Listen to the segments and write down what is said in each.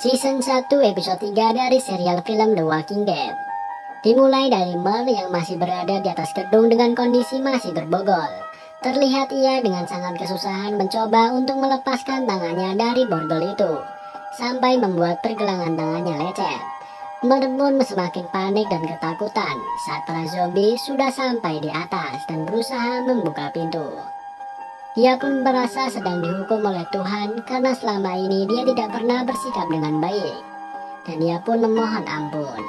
Season 1 episode 3 dari serial film The Walking Dead. Dimulai dari Merle yang masih berada di atas gedung dengan kondisi masih berbogol. Terlihat ia dengan sangat kesusahan mencoba untuk melepaskan tangannya dari borgol itu, sampai membuat pergelangan tangannya lecet. Merle pun semakin panik dan ketakutan saat para zombie sudah sampai di atas dan berusaha membuka pintu. Dia pun merasa sedang dihukum oleh Tuhan karena selama ini dia tidak pernah bersikap dengan baik. Dan dia pun memohon ampun.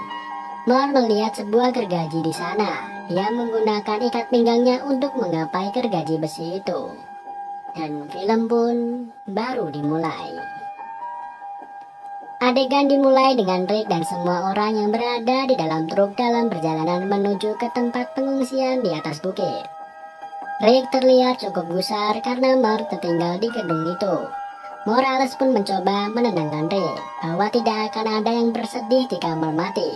Merle melihat sebuah gergaji di sana. Dia menggunakan ikat pinggangnya untuk menggapai gergaji besi itu. Dan film pun baru dimulai. Adegan dimulai dengan Rick dan semua orang yang berada di dalam truk dalam perjalanan menuju ke tempat pengungsian di atas bukit. Rick terlihat cukup gusar karena Merle tertinggal di gedung itu. Morales pun mencoba menenangkan Rick bahwa tidak akan ada yang bersedih jika Merle mati,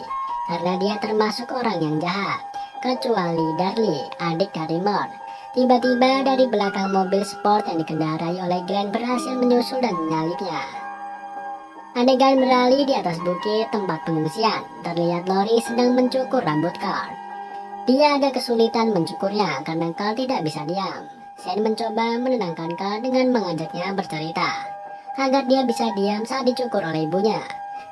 karena dia termasuk orang yang jahat, kecuali Darlie, adik dari Merle. Tiba-tiba dari belakang mobil sport yang dikendarai oleh Glenn berhasil menyusul dan menyalipnya. Adegan beralih di atas bukit tempat pengungsian. Terlihat Lori sedang mencukur rambut Carl. Dia agak kesulitan mencukurnya karena Carl tidak bisa diam. Shane mencoba menenangkan Carl dengan mengajaknya bercerita agar dia bisa diam saat dicukur oleh ibunya.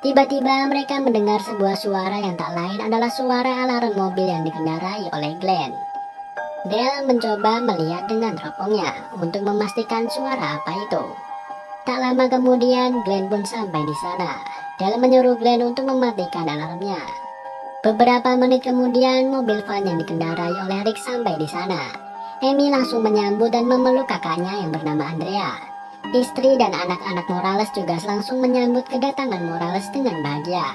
Tiba-tiba mereka mendengar sebuah suara yang tak lain adalah suara alarm mobil yang dikendarai oleh Glenn. Dale mencoba melihat dengan teropongnya untuk memastikan suara apa itu. Tak lama kemudian Glenn pun sampai di sana. Dale menyuruh Glenn untuk mematikan alarmnya. Beberapa menit kemudian, mobil van yang dikendarai oleh Rick sampai di sana. Amy langsung menyambut dan memeluk kakaknya yang bernama Andrea. Istri dan anak-anak Morales juga langsung menyambut kedatangan Morales dengan bahagia.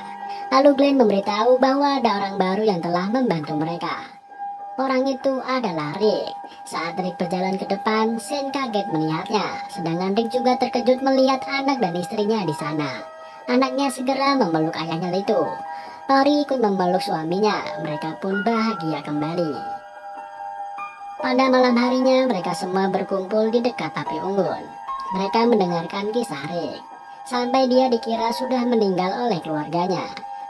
Lalu Glenn memberitahu bahwa ada orang baru yang telah membantu mereka. Orang itu adalah Rick. Saat Rick berjalan ke depan, Shane kaget melihatnya. Sedangkan Rick juga terkejut melihat anak dan istrinya di sana. Anaknya segera memeluk ayahnya itu. Lori ikut memeluk suaminya, mereka pun bahagia kembali. Pada malam harinya, mereka semua berkumpul di dekat api unggun. Mereka mendengarkan kisah Rick, sampai dia dikira sudah meninggal oleh keluarganya.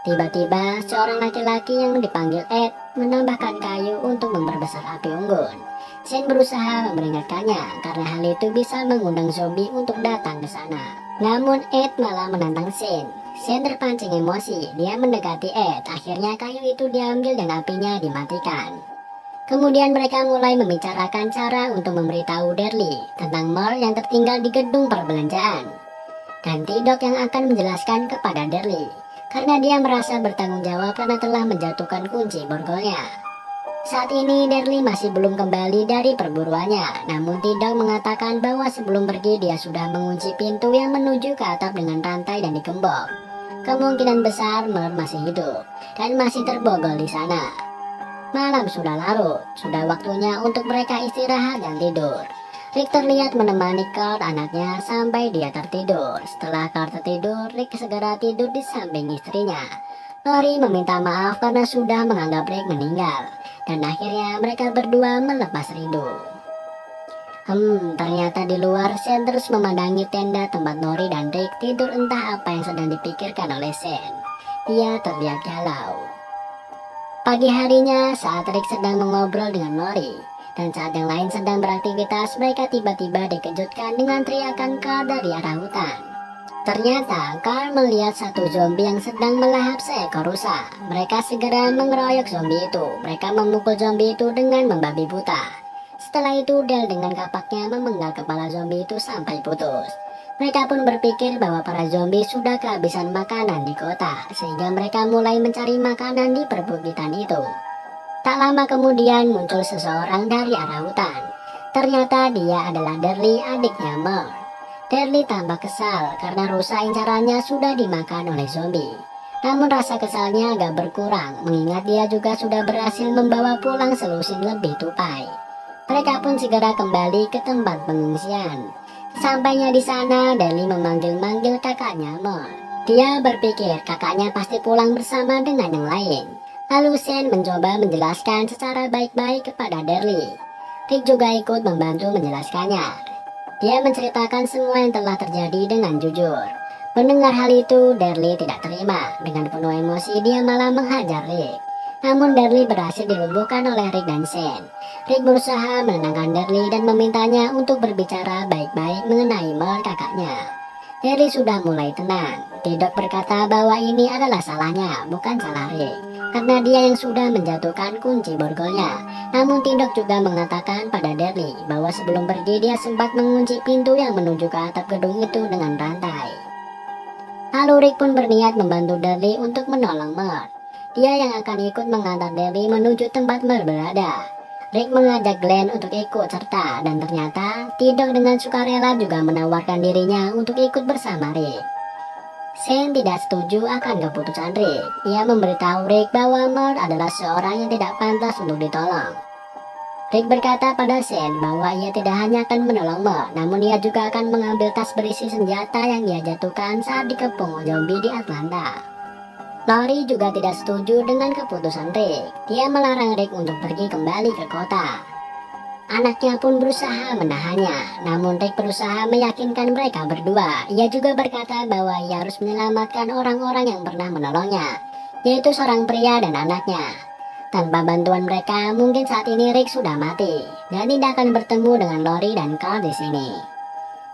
Tiba-tiba, seorang laki-laki yang dipanggil Ed menambahkan kayu untuk memperbesar api unggun. Shane berusaha memperingatkannya, karena hal itu bisa mengundang zombie untuk datang ke sana. Namun Ed malah menantang Shane. Shane terpancing emosi, dia mendekati Ed. Akhirnya kayu itu diambil dan apinya dimatikan. Kemudian mereka mulai membicarakan cara untuk memberitahu Darlie tentang Merle yang tertinggal di gedung perbelanjaan. Dan T-Dog yang akan menjelaskan kepada Darlie, karena dia merasa bertanggung jawab karena telah menjatuhkan kunci borgolnya. Saat ini Darlie masih belum kembali dari perburuannya, namun T-Dog mengatakan bahwa sebelum pergi dia sudah mengunci pintu yang menuju ke atap dengan rantai dan dikembok. Kemungkinan besar Merle masih hidup dan masih terborgol di sana. Malam sudah larut, sudah waktunya untuk mereka istirahat dan tidur. Rick terlihat menemani Carl anaknya sampai dia tertidur. Setelah Carl tertidur, Rick segera tidur di samping istrinya. Lori meminta maaf karena sudah menganggap Rick meninggal, dan akhirnya mereka berdua melepas rindu. Ternyata di luar Shane terus memandangi tenda tempat Lori dan Rick tidur, entah apa yang sedang dipikirkan oleh Shane. Dia terlihat galau. Pagi harinya saat Rick sedang mengobrol dengan Lori, dan saat yang lain sedang beraktivitas, mereka tiba-tiba dikejutkan dengan teriakan Carl dari arah hutan. Ternyata Carl melihat satu zombie yang sedang melahap seekor rusa. Mereka segera mengeroyok zombie itu. Mereka memukul zombie itu dengan membabi buta. Setelah itu Dale dengan kapaknya memenggal kepala zombie itu sampai putus. Mereka pun berpikir bahwa para zombie sudah kehabisan makanan di kota, sehingga mereka mulai mencari makanan di perbukitan itu. Tak lama kemudian muncul seseorang dari arah hutan. Ternyata dia adalah Darlie, adiknya Merle. Darlie tampak kesal karena rusa incarannya sudah dimakan oleh zombie. Namun rasa kesalnya agak berkurang, mengingat dia juga sudah berhasil membawa pulang selusin lebih tupai. Mereka pun segera kembali ke tempat pengungsian. Sampainya di sana, Darlie memanggil-manggil kakaknya Merle. Dia berpikir kakaknya pasti pulang bersama dengan yang lain. Lalu Shane mencoba menjelaskan secara baik-baik kepada Darlie. Rick juga ikut membantu menjelaskannya. Dia menceritakan semua yang telah terjadi dengan jujur. Mendengar hal itu, Darly tidak terima. Dengan penuh emosi, dia malah menghajar Rick. Namun Darly berhasil dilumpuhkan oleh Rick dan Shane. Rick berusaha menenangkan Darly dan memintanya untuk berbicara baik-baik mengenai Merle kakaknya. Darly sudah mulai tenang. Tidok berkata bahwa ini adalah salahnya, bukan salah Rick, karena dia yang sudah menjatuhkan kunci borgolnya. Namun Tidok juga mengatakan pada Darly bahwa sebelum pergi dia sempat mengunci pintu yang menuju ke atap gedung itu dengan rantai. Lalu Rick pun berniat membantu Darly untuk menolong Merle. Dia yang akan ikut mengantar Darly menuju tempat Merle berada. Rick mengajak Glenn untuk ikut serta, dan ternyata Tidok dengan sukarela juga menawarkan dirinya untuk ikut bersama Rick. Shane tidak setuju akan keputusan Rick. Ia memberitahu Rick bahwa Merle adalah seorang yang tidak pantas untuk ditolong. Rick berkata pada Shane bahwa ia tidak hanya akan menolong Merle, namun ia juga akan mengambil tas berisi senjata yang ia jatuhkan saat dikepung zombie di Atlanta. Lori juga tidak setuju dengan keputusan Rick. Dia melarang Rick untuk pergi kembali ke kota. Anaknya pun berusaha menahannya, namun Rick berusaha meyakinkan mereka berdua. Ia juga berkata bahwa ia harus menyelamatkan orang-orang yang pernah menolongnya, yaitu seorang pria dan anaknya. Tanpa bantuan mereka, mungkin saat ini Rick sudah mati dan tidak akan bertemu dengan Lori dan Carl di sini.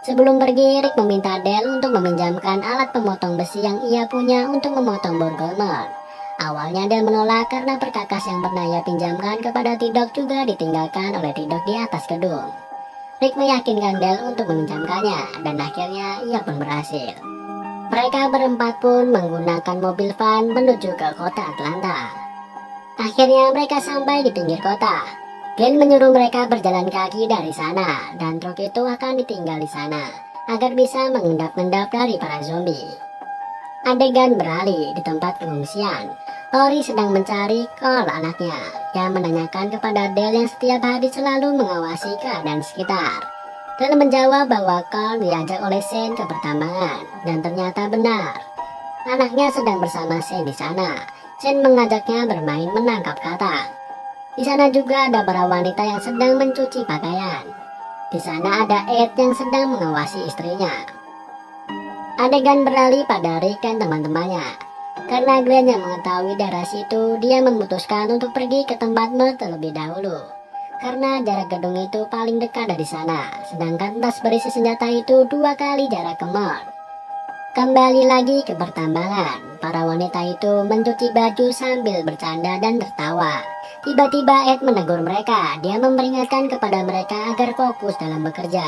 Sebelum pergi, Rick meminta Dale untuk meminjamkan alat pemotong besi yang ia punya untuk memotong borgol Merle. Awalnya Dale menolak karena perkakas yang pernah ia pinjamkan kepada Tidok juga ditinggalkan oleh Tidok di atas gedung. Rick meyakinkan Dale untuk meminjamkannya, dan akhirnya ia pun berhasil. Mereka berempat pun menggunakan mobil van menuju ke kota Atlanta. Akhirnya mereka sampai di pinggir kota. Glenn menyuruh mereka berjalan kaki dari sana, dan truk itu akan ditinggal di sana agar bisa mengendap-endap dari para zombie. Adegan beralih di tempat pengungsian. Lori sedang mencari Carl anaknya, yang menanyakan kepada Dale yang setiap hari selalu mengawasi keadaan sekitar. Dale menjawab bahwa Carl diajak oleh Shane ke pertambangan, dan ternyata benar. Anaknya sedang bersama Shane di sana. Shane mengajaknya bermain menangkap katak. Di sana juga ada para wanita yang sedang mencuci pakaian. Di sana ada Ed yang sedang mengawasi istrinya. Adegan beralih pada Rick dan teman-temannya. Karena Glenn yang mengetahui daerah situ, dia memutuskan untuk pergi ke tempat Merle terlebih dahulu. Karena jarak gedung itu paling dekat dari sana, sedangkan tas berisi senjata itu 2 kali jarak ke Merle. Kembali lagi ke pertambangan, para wanita itu mencuci baju sambil bercanda dan tertawa. Tiba-tiba Ed menegur mereka. Dia memperingatkan kepada mereka agar fokus dalam bekerja.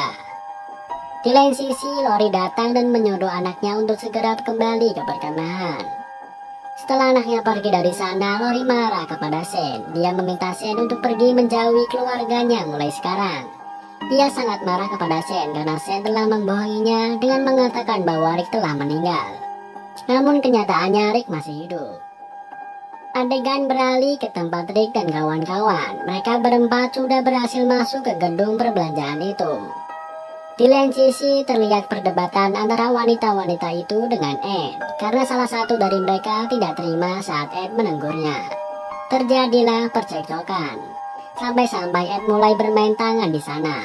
Di lain sisi, Lori datang dan menyuruh anaknya untuk segera kembali ke perkemahan. Setelah anaknya pergi dari sana, Lori marah kepada Shane. Dia meminta Shane untuk pergi menjauhi keluarganya mulai sekarang. Dia sangat marah kepada Shane karena Shane telah membohonginya dengan mengatakan bahwa Rick telah meninggal. Namun kenyataannya Rick masih hidup. Adegan beralih ke tempat Rick dan kawan-kawan. Mereka berempat sudah berhasil masuk ke gedung perbelanjaan itu. Di lain sisi terlihat perdebatan antara wanita-wanita itu dengan Ed, karena salah satu dari mereka tidak terima saat Ed menegurnya. Terjadilah percekcokan. Sampai-sampai Ed mulai bermain tangan di sana.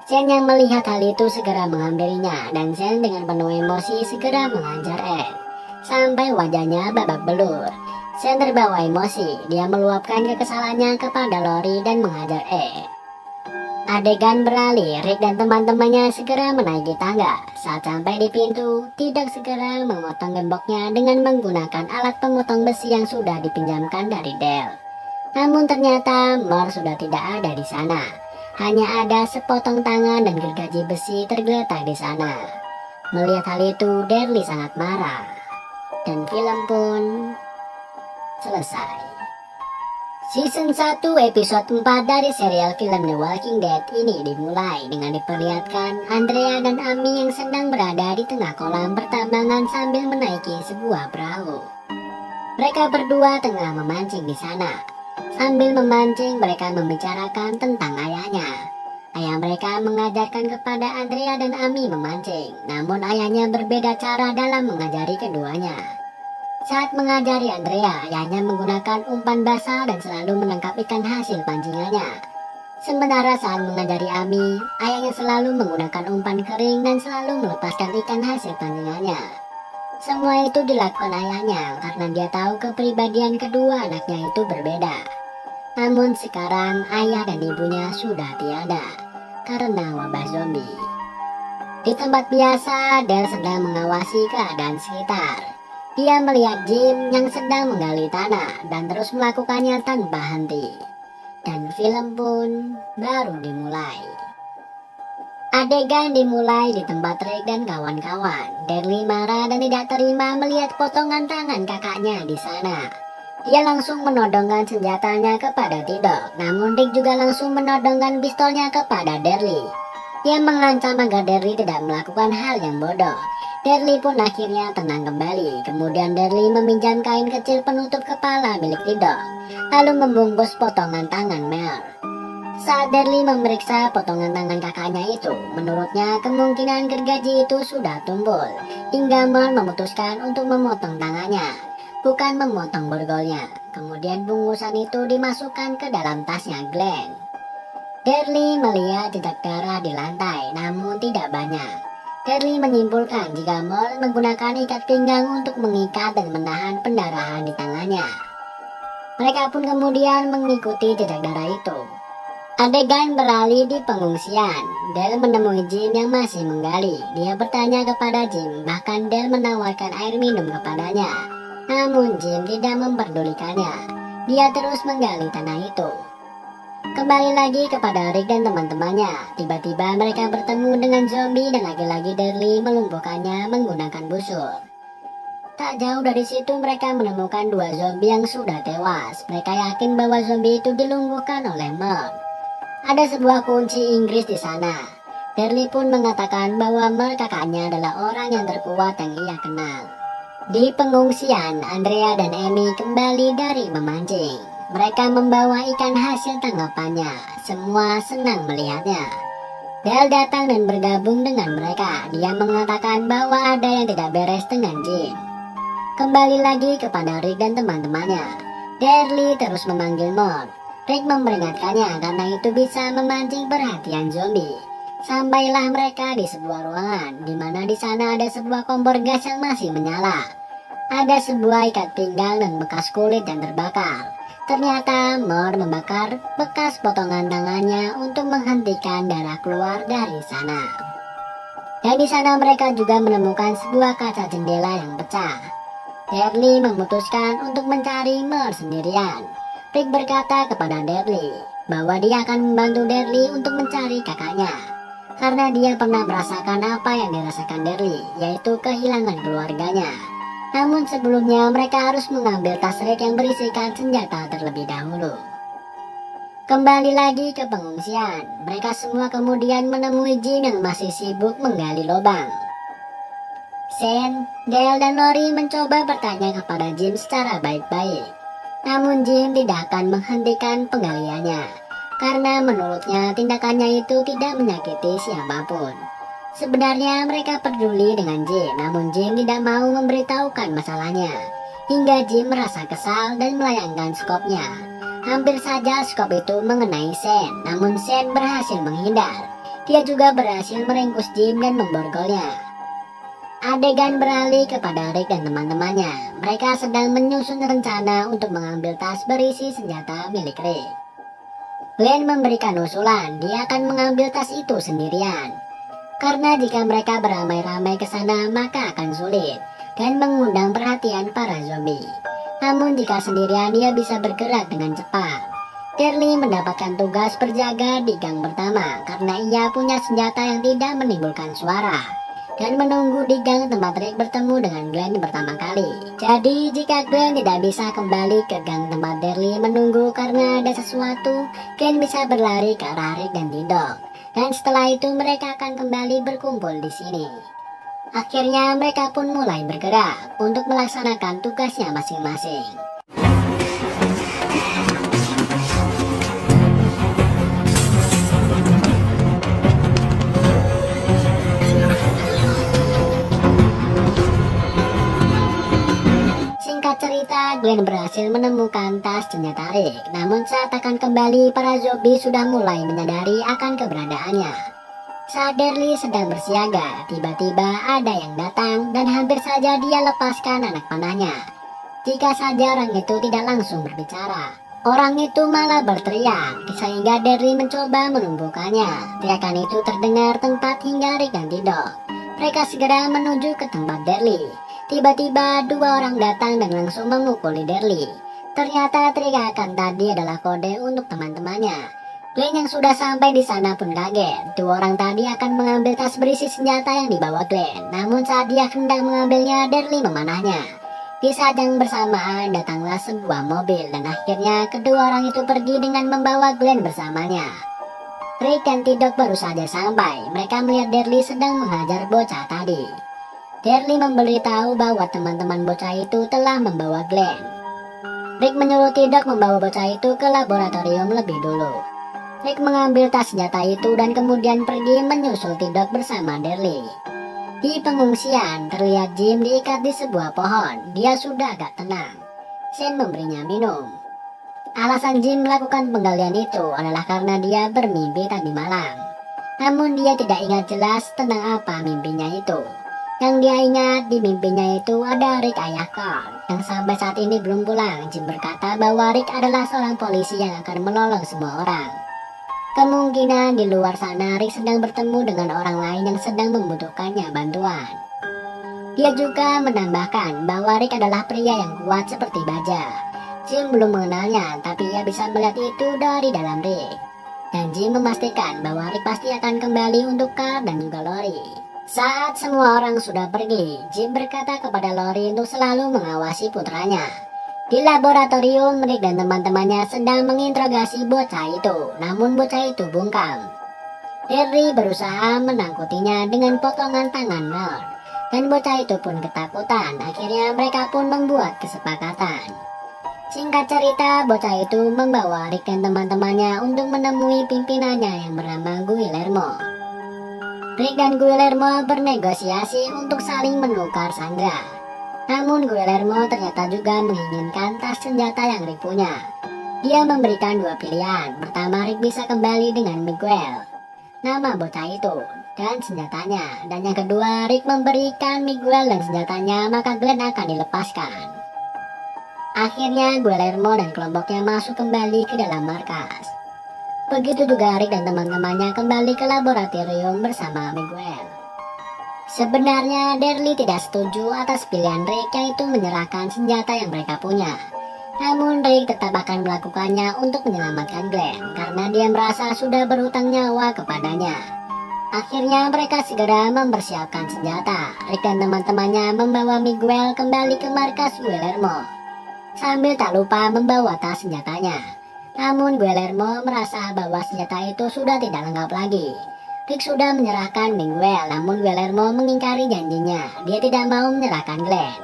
Shane yang melihat hal itu segera menghampirinya, dan Shane dengan penuh emosi segera menghajar Ed sampai wajahnya babak belur. Shane terbawa emosi. Dia meluapkan kekesalannya kepada Lori dan menghajar Ed. Adegan beralih, Rick dan teman-temannya segera menaiki tangga. Saat sampai di pintu, Tidok segera memotong gemboknya dengan menggunakan alat pemotong besi yang sudah dipinjamkan dari Dale. Namun ternyata Merle sudah tidak ada di sana. Hanya ada sepotong tangan dan gergaji besi tergeletak di sana. Melihat hal itu, Darly sangat marah. Dan film pun selesai. Season 1 episode 4 dari serial film The Walking Dead ini dimulai dengan diperlihatkan Andrea dan Amy yang sedang berada di tengah kolam pertambangan sambil menaiki sebuah perahu. Mereka berdua tengah memancing di sana. Sambil memancing, mereka membicarakan tentang ayahnya. Ayah mereka mengajarkan kepada Andrea dan Amy memancing, namun ayahnya berbeda cara dalam mengajari keduanya. Saat mengajari Andrea, ayahnya menggunakan umpan basah dan selalu menangkap ikan hasil pancingannya. Sementara saat mengajari Amy, ayahnya selalu menggunakan umpan kering dan selalu melepaskan ikan hasil pancingannya. Semua itu dilakukan ayahnya karena dia tahu kepribadian kedua anaknya itu berbeda. Namun sekarang ayah dan ibunya sudah tiada karena wabah zombie. Di tempat biasa, Dale sedang mengawasi keadaan sekitar. Dia melihat Jim yang sedang menggali tanah dan terus melakukannya tanpa henti. Dan film pun baru dimulai. Adegan dimulai di tempat Rick dan kawan-kawan. Darlie marah dan tidak terima melihat potongan tangan kakaknya di sana. Dia langsung menodongkan senjatanya kepada T-Dog, namun Rick juga langsung menodongkan pistolnya kepada Darlie. Dia mengancam agar Darlie tidak melakukan hal yang bodoh. Darlie pun akhirnya tenang kembali. Kemudian Darlie meminjam kain kecil penutup kepala milik T-Dog, lalu membungkus potongan tangan Mel. Saat Darlie memeriksa potongan tangan kakaknya itu, menurutnya kemungkinan gergaji itu sudah tumpul, hingga Mel memutuskan untuk memotong tangannya, bukan memotong borgolnya. Kemudian bungkusan itu dimasukkan ke dalam tasnya Glenn. Darlie melihat jejak darah di lantai, namun tidak banyak. Darlie menyimpulkan jika Mel menggunakan ikat pinggang untuk mengikat dan menahan pendarahan di tangannya. Mereka pun kemudian mengikuti jejak darah itu. Adegan beralih di pengungsian. Dale menemui Jim yang masih menggali. Dia bertanya kepada Jim, bahkan Dale menawarkan air minum kepadanya. Namun Jim tidak memperdulikannya. Dia terus menggali tanah itu. Kembali lagi kepada Rick dan teman-temannya. Tiba-tiba mereka bertemu dengan zombie dan lagi-lagi Darlie melumpuhkannya menggunakan busur. Tak jauh dari situ mereka menemukan dua zombie yang sudah tewas. Mereka yakin bahwa zombie itu dilumpuhkan oleh Mel. Ada sebuah kunci Inggris di sana. Darlie pun mengatakan bahwa Mel kakaknya adalah orang yang terkuat yang ia kenal. Di pengungsian, Andrea dan Amy kembali dari memancing. Mereka membawa ikan hasil tangkapannya. Semua senang melihatnya. Dale datang dan bergabung dengan mereka. Dia mengatakan bahwa ada yang tidak beres dengan Jim. Kembali lagi kepada Rick dan teman-temannya. Darlie terus memanggil Mel. Rick memperingatkannya karena itu bisa memancing perhatian zombie. Sampailah mereka di sebuah ruangan, di mana di sana ada sebuah kompor gas yang masih menyala. Ada sebuah ikat pinggang dan bekas kulit yang terbakar. Ternyata Mel membakar bekas potongan tangannya untuk menghentikan darah keluar dari sana. Dan di sana mereka juga menemukan sebuah kaca jendela yang pecah. Darlie memutuskan untuk mencari Mel sendirian. Rick berkata kepada Darlie bahwa dia akan membantu Darlie untuk mencari kakaknya, karena dia pernah merasakan apa yang dirasakan Darlie, yaitu kehilangan keluarganya. Namun sebelumnya mereka harus mengambil tas Rick yang berisikan senjata terlebih dahulu. Kembali lagi ke pengungsian, mereka semua kemudian menemui Jim yang masih sibuk menggali lubang. Shane, Dale, dan Lori mencoba bertanya kepada Jim secara baik-baik. Namun Jim tidak akan menghentikan penggaliannya, karena menurutnya tindakannya itu tidak menyakiti siapapun. Sebenarnya mereka peduli dengan Jim, namun Jim tidak mau memberitahukan masalahnya. Hingga Jim merasa kesal dan melayangkan skopnya. Hampir saja skop itu mengenai Shane, namun Shane berhasil menghindar. Dia juga berhasil meringkus Jim dan memborgolnya. Adegan beralih kepada Rick dan teman-temannya. Mereka sedang menyusun rencana untuk mengambil tas berisi senjata milik Rick. Glenn memberikan usulan, dia akan mengambil tas itu sendirian. Karena jika mereka beramai-ramai ke sana, maka akan sulit dan mengundang perhatian para zombie. Namun jika sendirian, dia bisa bergerak dengan cepat. Darlie mendapatkan tugas berjaga di gang pertama karena ia punya senjata yang tidak menimbulkan suara, dan menunggu di gang tempat Rick bertemu dengan Glenn pertama kali. Jadi jika Glenn tidak bisa kembali ke gang tempat Darlie menunggu karena ada sesuatu, Glenn bisa berlari ke arah Rick dan T-Dog. Dan setelah itu mereka akan kembali berkumpul di sini. Akhirnya mereka pun mulai bergerak untuk melaksanakan tugasnya masing-masing. Cerita, Glenn berhasil menemukan tas senjata Rick. Namun saat akan kembali, para zombie sudah mulai menyadari akan keberadaannya. Saat Derly sedang bersiaga, tiba-tiba ada yang datang dan hampir saja dia lepaskan anak panahnya. Jika saja orang itu tidak langsung berbicara, orang itu malah berteriak sehingga Derly mencoba melumpuhkannya. Teriakan itu terdengar tempat hingga Rick dan Tidok. Mereka segera menuju ke tempat Derly. Tiba-tiba dua orang datang dan langsung memukuli Derly. Ternyata teriakan tadi adalah kode untuk teman-temannya. Glenn yang sudah sampai di sana pun kaget. Dua orang tadi akan mengambil tas berisi senjata yang dibawa Glenn. Namun saat dia hendak mengambilnya, Derly memanahnya. Di saat yang bersamaan datanglah sebuah mobil dan akhirnya kedua orang itu pergi dengan membawa Glenn bersamanya. Rick dan Tidok baru saja sampai. Mereka melihat Derly sedang menghajar bocah tadi. Derly memberitahu bahwa teman-teman bocah itu telah membawa Glenn. Rick menyuruh Tidok membawa bocah itu ke laboratorium lebih dulu. Rick mengambil tas senjata itu dan kemudian pergi menyusul Tidok bersama Derly. Di pengungsian, terlihat Jim diikat di sebuah pohon. Dia sudah agak tenang. Shane memberinya minum. Alasan Jim melakukan penggalian itu adalah karena dia bermimpi tadi malam. Namun dia tidak ingat jelas tentang apa mimpinya itu. Yang dia ingat di mimpinya itu ada Rick ayah Carl yang sampai saat ini belum pulang. Jim berkata bahwa Rick adalah seorang polisi yang akan menolong semua orang. Kemungkinan di luar sana Rick sedang bertemu dengan orang lain yang sedang membutuhkannya bantuan. Dia juga menambahkan bahwa Rick adalah pria yang kuat seperti baja. Jim belum mengenalnya, tapi ia bisa melihat itu dari dalam Rick. Dan Jim memastikan bahwa Rick pasti akan kembali untuk Carl dan juga Lori. Saat semua orang sudah pergi, Jim berkata kepada Lori untuk selalu mengawasi putranya. Di laboratorium, Rick dan teman-temannya sedang menginterogasi bocah itu, namun bocah itu bungkam. Derry berusaha menangkutinya dengan potongan tangan Nord, dan bocah itu pun ketakutan. Akhirnya mereka pun membuat kesepakatan. Singkat cerita, bocah itu membawa Rick dan teman-temannya untuk menemui pimpinannya yang bernama Guillermo. Rick dan Guillermo bernegosiasi untuk saling menukar sandera. Namun Guillermo ternyata juga menginginkan tas senjata yang Rick punya. Dia memberikan dua pilihan. Pertama, Rick bisa kembali dengan Miguel, nama bocah itu, dan senjatanya. Dan yang kedua, Rick memberikan Miguel dan senjatanya, maka Glenn akan dilepaskan. Akhirnya Guillermo dan kelompoknya masuk kembali ke dalam markas. Begitu juga Rick dan teman-temannya kembali ke laboratorium bersama Miguel. Sebenarnya Derly tidak setuju atas pilihan Rick, yaitu menyerahkan senjata yang mereka punya. Namun Rick tetap akan melakukannya untuk menyelamatkan Glenn, karena dia merasa sudah berhutang nyawa kepadanya. Akhirnya mereka segera mempersiapkan senjata. Rick dan teman-temannya membawa Miguel kembali ke markas Guillermo, sambil tak lupa membawa tas senjatanya. Namun Guillermo merasa bahwa senjata itu sudah tidak lengkap lagi. Rick sudah menyerahkan Miguel, namun Guillermo mengingkari janjinya. Dia tidak mau menyerahkan Glenn.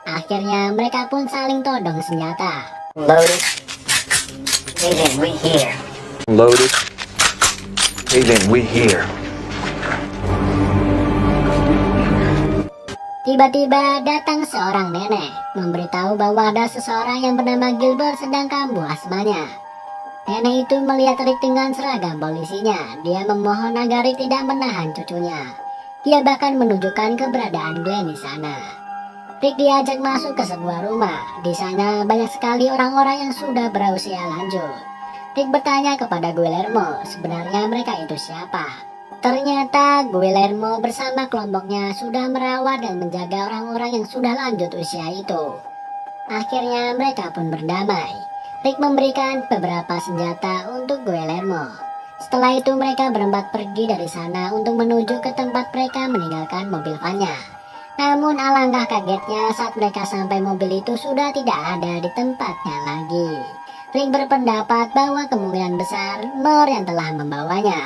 Akhirnya mereka pun saling todong senjata. Loaded. Agent, we here. Loaded. Agent, we here. Tiba-tiba datang seorang nenek, memberitahu bahwa ada seseorang yang bernama Gilbert sedang kambuh asmanya. Nenek itu melihat Rick dengan seragam polisinya. Dia memohon agar Rick tidak menahan cucunya. Dia bahkan menunjukkan keberadaan Glenn di sana. Rick diajak masuk ke sebuah rumah. Di sana banyak sekali orang-orang yang sudah berusia lanjut. Rick bertanya kepada Guillermo, sebenarnya mereka itu siapa? Ternyata Guillermo bersama kelompoknya sudah merawat dan menjaga orang-orang yang sudah lanjut usia itu. Akhirnya mereka pun berdamai. Rick memberikan beberapa senjata untuk Guillermo. Setelah itu mereka berempat pergi dari sana untuk menuju ke tempat mereka meninggalkan mobil vannya. Namun alangkah kagetnya saat mereka sampai, mobil itu sudah tidak ada di tempatnya lagi. Rick berpendapat bahwa kemungkinan besar Mer yang telah membawanya.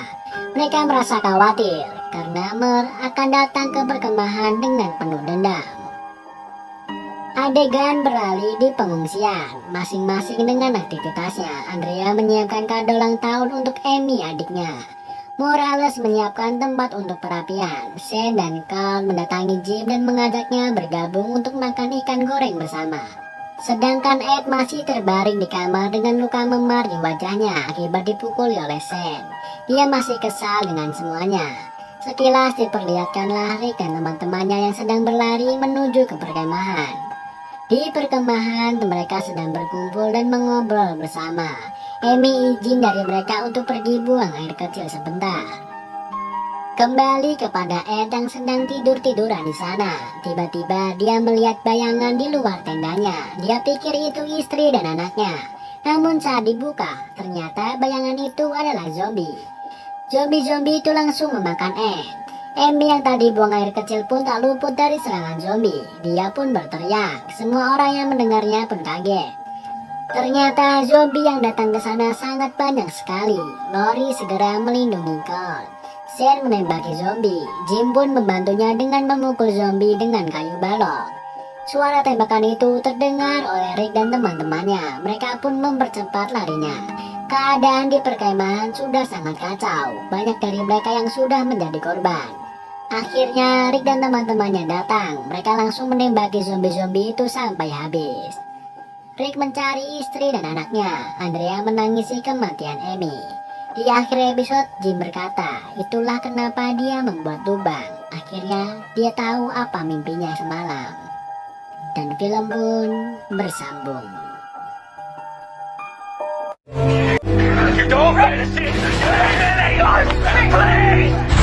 Mereka merasa khawatir karena Mer akan datang ke perkemahan dengan penuh dendam. Adegan beralih di pengungsian, masing-masing dengan aktivitasnya. Andrea menyiapkan kado ulang tahun untuk Amy adiknya. Morales menyiapkan tempat untuk perapian. Shane dan Carl mendatangi Jim dan mengajaknya bergabung untuk makan ikan goreng bersama. Sedangkan Ed masih terbaring di kamar dengan luka memar di wajahnya akibat dipukuli oleh Shane. Dia masih kesal dengan semuanya. Sekilas diperlihatkanlah Rick dan teman-temannya yang sedang berlari menuju ke perkemahan. Di perkemahan mereka sedang berkumpul dan mengobrol bersama. Amy izin dari mereka untuk pergi buang air kecil sebentar. Kembali kepada Ed yang sedang tidur-tiduran di sana. Tiba-tiba dia melihat bayangan di luar tendanya. Dia pikir itu istri dan anaknya. Namun saat dibuka, ternyata bayangan itu adalah zombie. Zombie-zombie itu langsung memakan Ed. Amy yang tadi buang air kecil pun tak luput dari serangan zombie. Dia pun berteriak. Semua orang yang mendengarnya pun kaget. Ternyata zombie yang datang ke sana sangat banyak sekali. Lori segera melindungi Colt. Shane menembaki zombie. Jim pun membantunya dengan memukul zombie dengan kayu balok. Suara tembakan itu terdengar oleh Rick dan teman-temannya. Mereka pun mempercepat larinya. Keadaan di perkemahan sudah sangat kacau. Banyak dari mereka yang sudah menjadi korban. Akhirnya Rick dan teman-temannya datang. Mereka langsung menembaki zombie-zombie itu sampai habis. Rick mencari istri dan anaknya. Andrea menangisi kematian Amy. Di akhir episode, Jim berkata, itulah kenapa dia membuat lubang. Akhirnya, dia tahu apa mimpinya semalam. Dan film pun bersambung. You don't fantasy! Please!